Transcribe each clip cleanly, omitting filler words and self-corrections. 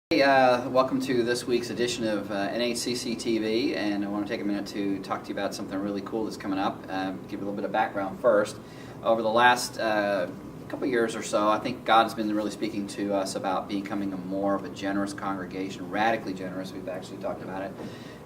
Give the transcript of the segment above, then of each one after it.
Hey, welcome to this week's edition of Nhcc Tv, and I want to take a minute to talk to you about something really cool that's coming up. Give you a little bit of background first. Over the last couple of years or so, I think God has been really speaking to us about becoming more of a generous congregation, radically generous. We've actually talked about it.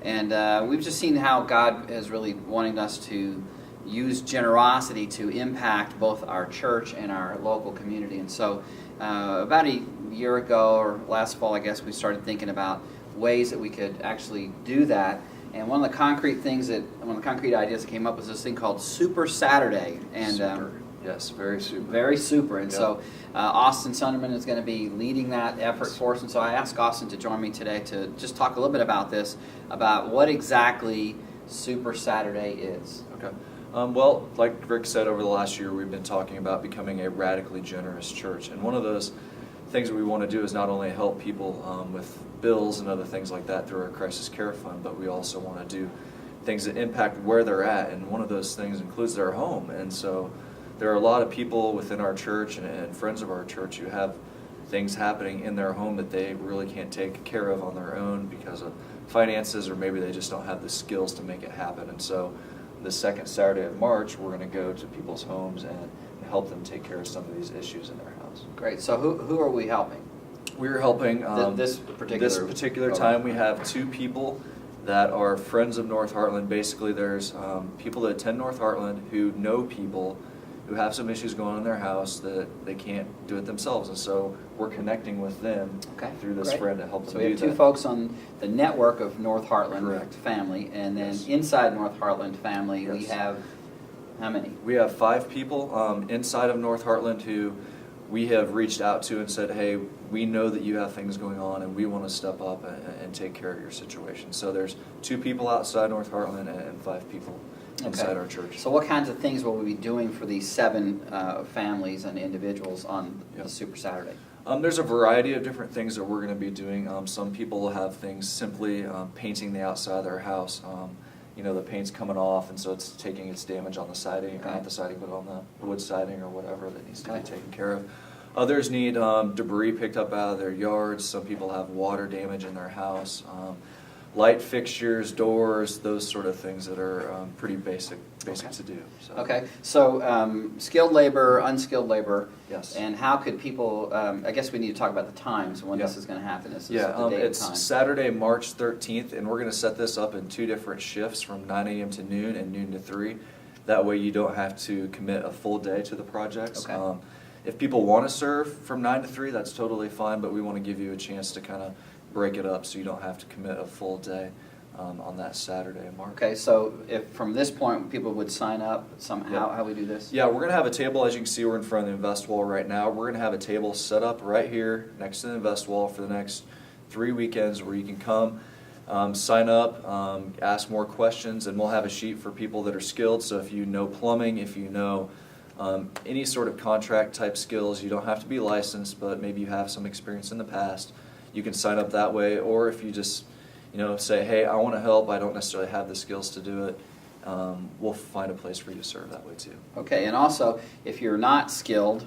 And we've just seen how God is really wanting us to use generosity to impact both our church and our local community. And so about a year ago, or last fall, I guess, we started thinking about ways that we could actually do that. And one of the concrete ideas that came up was this thing called Super Saturday. And super. Yes, very super. Very super. And Yep. So Austin Sunderman is going to be leading that effort for us. And so I asked Austin to join me today to just talk a little bit about this, about what exactly Super Saturday is. Okay. Well, like Rick said, over the last year we've been talking about becoming a radically generous church. And one of those things that we want to do is not only help people with bills and other things like that through our crisis care fund, but we also want to do things that impact where they're at. And one of those things includes their home. And so there are a lot of people within our church and friends of our church who have things happening in their home that they really can't take care of on their own because of finances, or maybe they just don't have the skills to make it happen. And so the second Saturday of March, we're going to go to people's homes and help them take care of some of these issues in their house. Great. So who are we helping? We're helping this particular time. We have two people that are friends of North Heartland. Basically, there's people that attend North Heartland who know people who have some issues going on in their house that they can't do it themselves, and so we're connecting with them through this friend to help them do that. So we have two folks on the network of North Heartland Correct. family, and then inside North Heartland family we Yes. have how many? We have 5 people inside of North Heartland who we have reached out to and said, hey, we know that you have things going on and we want to step up and take care of your situation. So there's 2 people outside North Heartland and 5 people inside our church. So what kinds of things will we be doing for these 7 families and individuals on the Super Saturday? There's a variety of different things that we're going to be doing. Some people will have things simply painting the outside of their house. You know, the paint's coming off, and so it's taking its damage on the siding, or not the siding, but on the wood siding or whatever that needs to be taken care of. Others need debris picked up out of their yards. Some people have water damage in their house. Light fixtures, doors, those sort of things that are pretty basic to do. So. Okay, so skilled labor, unskilled labor. Yes. And how could people, I guess we need to talk about the times when this is going to happen. This is the date it's and time. Saturday, March 13th, and we're going to set this up in 2 different shifts from 9 a.m. to noon and noon to 3. That way you don't have to commit a full day to the projects. Okay. If people want to serve from 9 to 3, that's totally fine, but we want to give you a chance to kind of break it up so you don't have to commit a full day on that Saturday in March. Okay, so if from this point people would sign up somehow, how we do this? Yeah, we're going to have a table. As you can see, we're in front of the invest wall right now. We're going to have a table set up right here next to the invest wall for the next 3 weekends where you can come, sign up, ask more questions, and we'll have a sheet for people that are skilled. So if you know plumbing, if you know any sort of contract type skills, you don't have to be licensed, but maybe you have some experience in the past, you can sign up that way. Or if you just say, hey, I want to help, I don't necessarily have the skills to do it, we'll find a place for you to serve that way too. Okay, and also, if you're not skilled,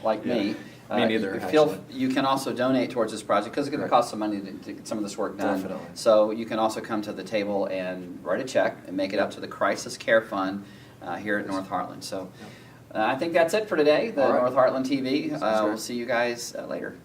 like me neither, you can also donate towards this project, because it's going to cost some money to get some of this work done. Definitely. So you can also come to the table and write a check and make it up to the Crisis Care Fund here at North Heartland. So I think that's it for today, the North Heartland TV. We'll see you guys later.